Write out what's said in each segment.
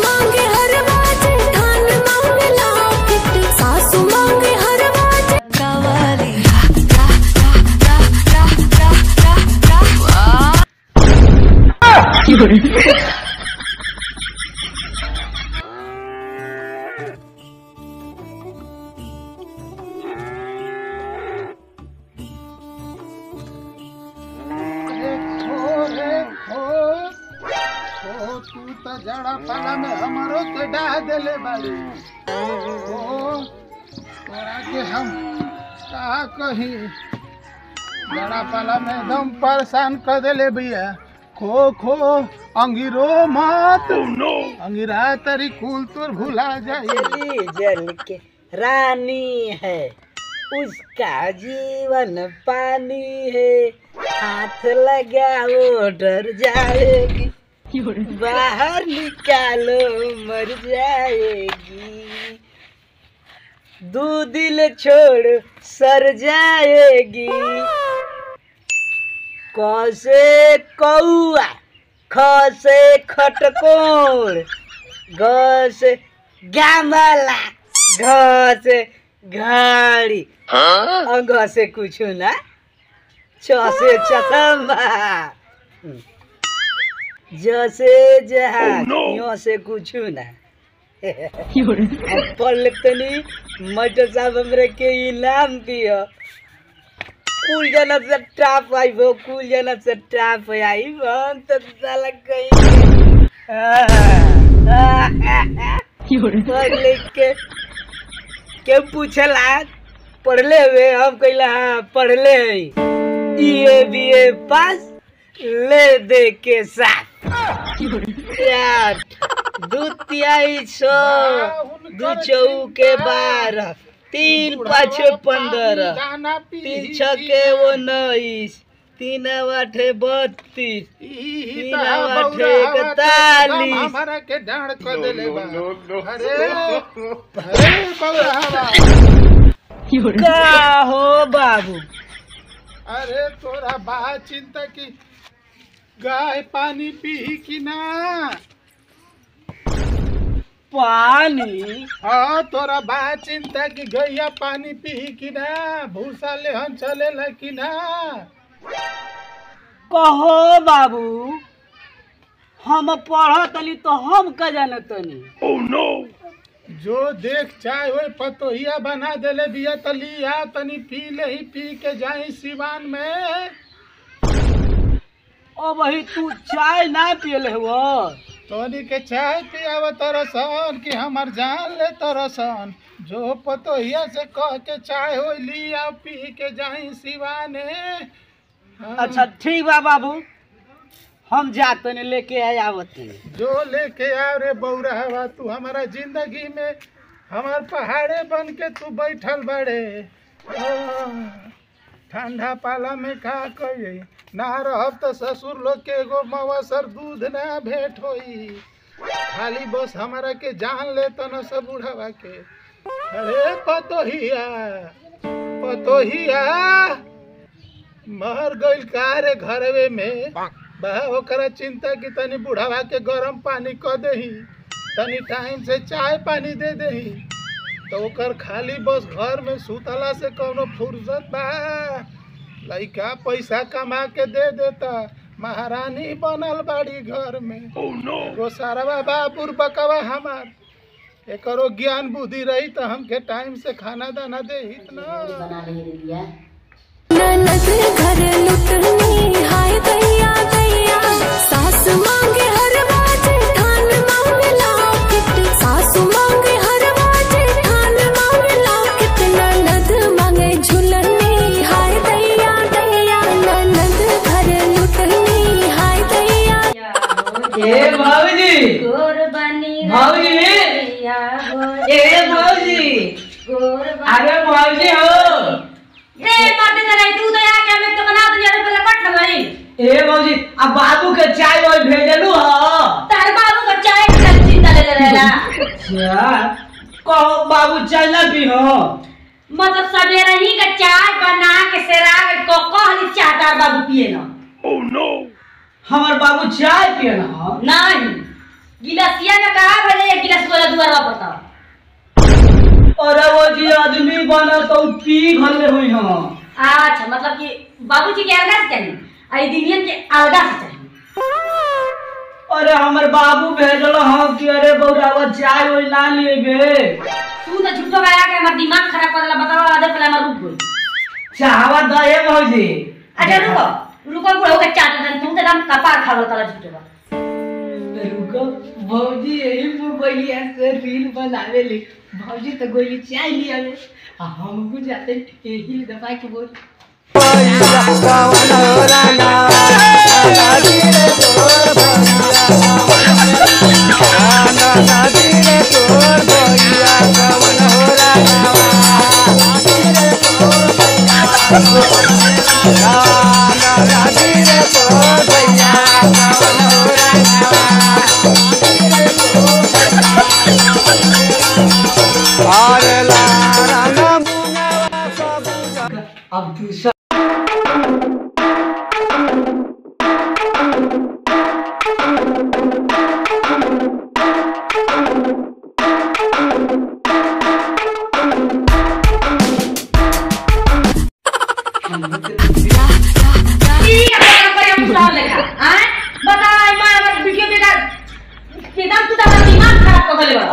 मांगे हर बाजे धान मांगे लॉकेट सासू मांगे हर बाजे कवाली तू तो जड़ा पाला में हमारो के डाह देले बाड़ी तोरा के हम कहा कही जड़ा पाला में एकदम परेशान कर देले भैया खो खो अंगिरो मत अंगिरा तेरी कुल तोर भुला जाए जल के रानी है उसका जीवन पानी है हाथ लगाओ डर जाएगी बाहर निकालो मर जाएगी दो दिल छोड़ सर जाएगी क से कौआ ख से खटकोर ग से गामला घ से घड़ी अंग से कुछ ना छ से चश्मा जैसे जहाज यहाँ से कुछ ना पढ़ तनी मटर साहब हमरे के इनाम दियो कुल जना से टाप आई वो कुल जना से टाप आई हम तो साला कहीं पढ़ लिख के पूछला पढ़ले हुए हम कहला हाँ पढ़ले हैं ये बीए पास ले दे के साथ यार दू तिहाई 100 दू चौके 12 3 5 15 3 छके 19 3 8 32 3 8 41 हमारा के डांड कर देले बा अरे का हो बाबू अरे तोरा बा चिंता की गाय पानी पी कि ना पानी हाँ तोरा बा चिंता की गैया पानी पी कि ना भूसा लेहन चले कि ना कहो बाबू हम पढ़तली तो हम का जानतनी जो देख चाहे वो पतोहिया बना देले बिया तलिया तनी पी ले ही पी के जाई सिवान में ओ वही तू चाय ना पियले हो तोनी के चाय पियाव तरसन कि हमार जान ले तरसन जो पतोहिया से कह के चाय हो लिया पी के जाई सिवाने अच्छा ठीक बा बाबू हम जातने लेके आवत जो लेके आ रे बौरा हवा तू हमारा जिंदगी में हमार पहाड़े बन के तू बैठल बड़े ठंडा पाला में का कही ना रहब तो ससुर लोग के एगो मवसर दूध ना भेंट होई खाली बस हमारा के जान ले तन सब बुढ़ावा के अरे पतोहिया मर गइल का रे घरवे में बा ओकरा चिंता की तनी बुढ़ावा के गरम पानी क देही तनी टाइम से चाय पानी दे देही तो ओकर खाली बस घर में सुतला से कौनो फुर्सत बा लइका पैसा कमा के दे देता महारानी बनल बाड़ी घर में रोसारवा बाबूर बकवा हमार एकरो ज्ञान बुद्धि रही तो हमके टाइम से खाना दाना दे इतना ननद घर लुटनी हाय दैया दैया सास मांगे हर बाजे धान मांगे लॉकेट सासू मांगे हर बाजे धान मांगे लॉकेट ननद मांगे झुलनी हाय दैया दैया ननद घर लुटनी हाय दैया ए भाऊजी गोरबानी भाऊजी ए भाऊजी अरे भाऊजी हो रे मारते तो नहीं तू तो आके हमें तो बना दिया रे पहले कट गई ए भाऊजी अब बाबू के चाय और भेजलू हो तार बाबू को चाय का चिंता ले रहेला अच्छा कहो बाबू चाय ना पी हो मतलब सवेरे ही का चाय बना के सेरा को कहली चाहता बाबू पिए ना हमार बाबू चाय पिए ना नहीं गिलासिया में कहा दुआरा बताओ। अरे वो जी आदमी बना तो पी घर में हुई हम। अच्छा मतलब कि बाबूजी के अलगा से चाहिए आई दिनियन के अलगा से चाहिए। अरे हमर बाबू भेजल हम कि अरे बौरावा चाय ओइ ना लेबे। तू तो झूठो गाया के हमर दिमाग खराब कर देला। बताओ आधे पहले हमर रुक गई। चाहवा दए भौजी। अच्छा रुको रुको बुढ़ऊ के चाट दे तू तो एकदम कपार खा गल झूठो बा। रुको भौजी यही मोबाइलिया से रील बनावे ली। भौजी तो गोली चाय लिया में हम को जाते यही दबा के बोल अब दूसरा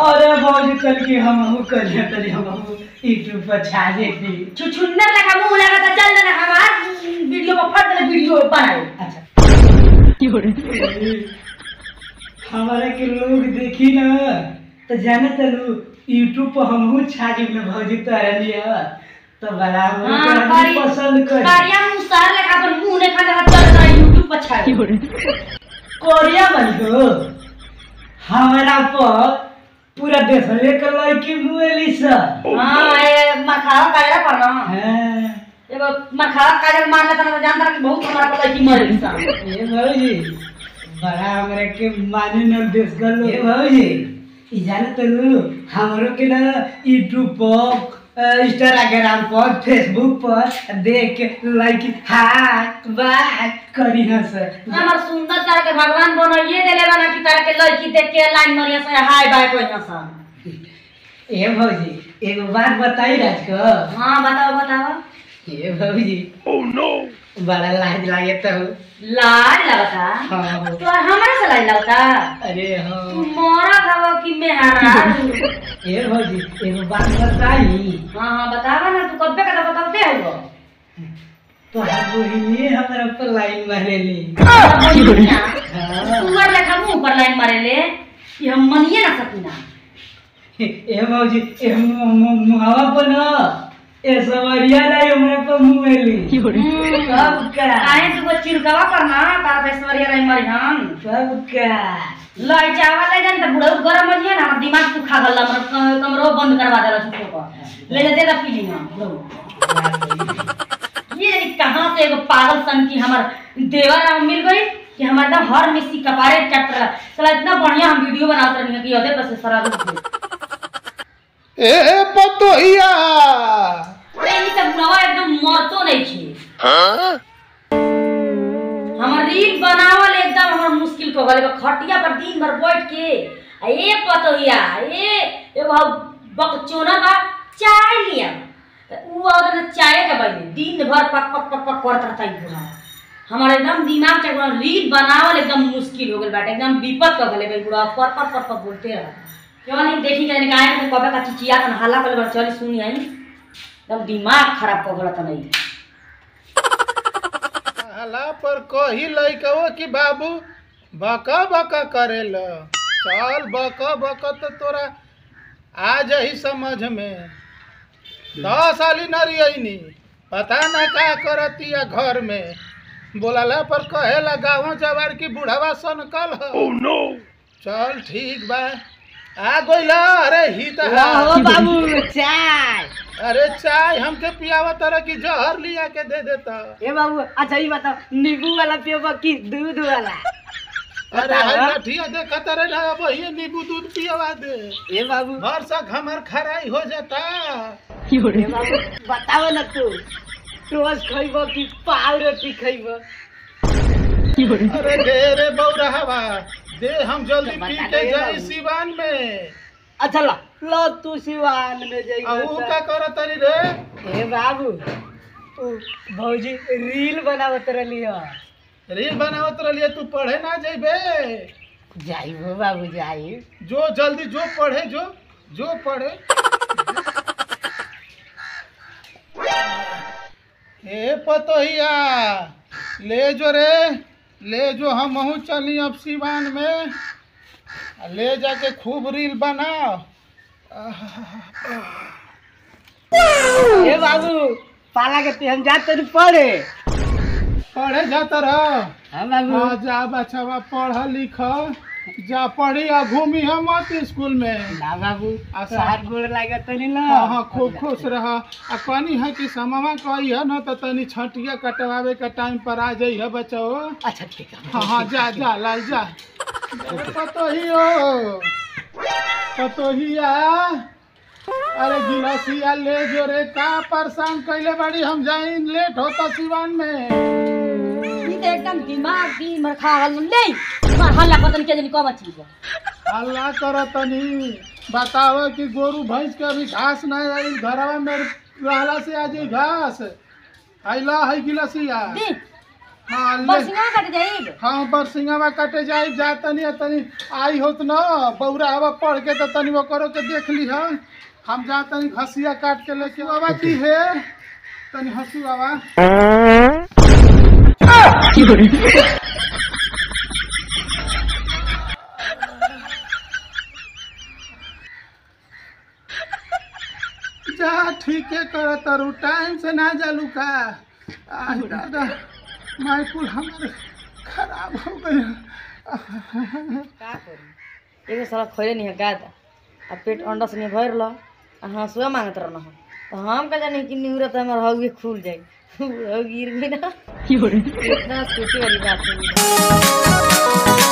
अरे भौजी कल के हम कल तनी हम यूट्यूब पर छा जेती छुछुन्नर लगा मुंह लगा तो चल ना हमार वीडियो पर फट दे वीडियो बनाए। अच्छा हमारा के लोग देखी ना तो जाने तलू यूट्यूब पर हमहू छा जेब भौजी तोरा लिया तो बड़ा पसंद कर कारिया मुंह सार लगा अपन मुंह ने खाना चल ना यूट्यूब पर छा कोरिया बन गो हमारा पर पूरा देश लेकर लड़की मुएली सर। हां ए मखावा काजरा पर ना हां एगो मखावा काजर मार लेता ना जानता कि बहुत हमारा पर लड़की मरेली सा। ए भौजी बड़ा हमरा के माने न देश गल। ए भौजी ई जाने तलू हमरो के ना यूट्यूब पर इंस्टाग्राम पर फेसबुक पर देख के लड़की हाय बाय करी हस। हमर सुंदर तार के भगवान बनाइए देले बना कि तार के लड़की देख के लाइन मरिया से हाय बाय कोई ना सा। ए भौजी एगो बात बताई राज को। हां बताओ बताओ। ए भौजी ओह नो बड़ा लाज लागे तो लाज लगता। हां तो हमरा से लाज लगता। अरे हां तू मोरा खावा कि मेहरा। ए भौजी एगो बात बताई। हां हां बतावा ना तू कबे का बताते हो। तो बहिनी हमरा पर लाइन मारेली। सुअर लेखा मुंह पर लाइन मारेले कि हम मनिए ना सकीना। ए भौजी ए मुहावा पर ना ए सवरिया लाई हमरा पर मुएली। सब का काहे तू को चिरकावा पर ना तार पे सवरिया लाई मारी हम। सब का लाई चावल ले जान त बुढ़ऊ गरम हो जिया ना हमर दिमाग तू खा गल हमर कमरो बंद करवा देला झूठो को। ले जा दे दा पी ली ना बुढ़ऊ। ये कहां से एगो पागल सन की हमर देवर मिल गई कि हमार ना हर मिसी कपारे चट रहा। साला इतना बढ़िया हम वीडियो बनावत रहनी कि ओदे पर से सारा रुक गई। ए पतोहिया अरे ई त बुढ़वा एकदम मरतो नहीं छे। हमर रील बनावल एकदम हमर मुश्किल को गले खटिया पर दिन भर बैठ के ए पतोहिया एगो बकचोना बा चाय लिया उ और न चाय के बने दिन भर पक पक पक पक करत रहता बुढ़ा। हमारे एकदम दिमाग चकरा रील बनावल एकदम मुश्किल हो गेल बाटे एकदम विपत क गले बुढ़ा पर पर पर पर बोलते रह। क्यों नहीं देखी जाने का आए तो कबे का चिचिया कन हल्ला कर बार चली सुनी आई एकदम दिमाग खराब क गलत नहीं। हला पर कही लइकवा कि बाबू बका बका करेल चल बका बका तो तोरा आ जाही समझ में। 10 साली नरियनी पता ना का करतिया घर में बोलाला पर कहेला गाँव जवार की बुढ़ावा सनकल ह। oh, no. चल ठीक बा आ गइला। अरे ही त वाह बाबू चाय। अरे चाय हमके पियावा तरह की जहर लिया के दे देता। ए बाबू अच्छा ये बताओ नींबू वाला पियोबा कि दूध वाला। अरे हाय लठिया देखत रहे ना अब ये नींबू दूध पियावा दे। ए बाबू भरसक हमर खराई हो जाता। ए बाबू बताओ ना तू टोस्ट खइबो कि पाव रोटी खइबो। अरे दे रे बौरहवा दे हम जल्दी पी के जाई सिवान में। अच्छा ला लो तू सिवान में आ ऊ जाइए का करत तनी रे? ए बाबू भौजी रील बनावत रही हो। रील बनावत रहिए, तू पढ़े ना जइबे? जाइबो बाबू जाई। जो जल्दी जो पढ़े, जो पढ़े। ए पतोहिया ले जो रे, ले जो हमहू चली अब सिवान में, ले जाके खूब रील बनाओ। ए बाबू पाला के हम जाते नहीं पढ़े जाता रह। हाँ बाबू हाँ जा बच्चा पढ़ लिख जा, पढ़ी आ घूमी हम स्कूल में ना बाबू अच्छा। हाथ गोड़ लागत नहीं ना। हाँ हाँ खूब खुश रह। आ कनी है कि समवा कही है न तो तनी छटिया कटवावे का टाइम पर आ जाइ है बच्चो। अच्छा ठीक है। हाँ हाँ जा जा लाल जा। पतोहियो पतोहिया, अरे गिलासिया ले जो रे, का परेशान कैले बड़ी, हम जाई लेट होता सिवान में। एकदम दिमाग दिन भर खा ले हल्ला पतन के जनी कब चीज अल्लाह कर तनी बताओ कि गोरू भैंस के अभी घास नहीं आई, घरवा में रहला से आज घास आइला है गिलासिया। दे हाँ ले, बसिया कट जाई। हाँ बरसिंगावा कटे जाई जा तनी तनी आई होत न बौरा हवा पढ़ के तो तनी वो करो के देख ली है। हम जा तनी घसिया काट के लेके बाबा की है तनी हंसी बाबा। जा ठीक है कर तारू, टाइम से ना जालू का। आई दादा माइकुल हमारे खराब हो गए। का करी एगो साला खोले नहीं है गादा आ पेट अंडा से नहीं भर ला आ हंसुआ मांगत रहना हो तो हम का जाने कि निहुरत हमर हौगे खुल जाई हो गिर भी ना इतना छोटी वाली बात है।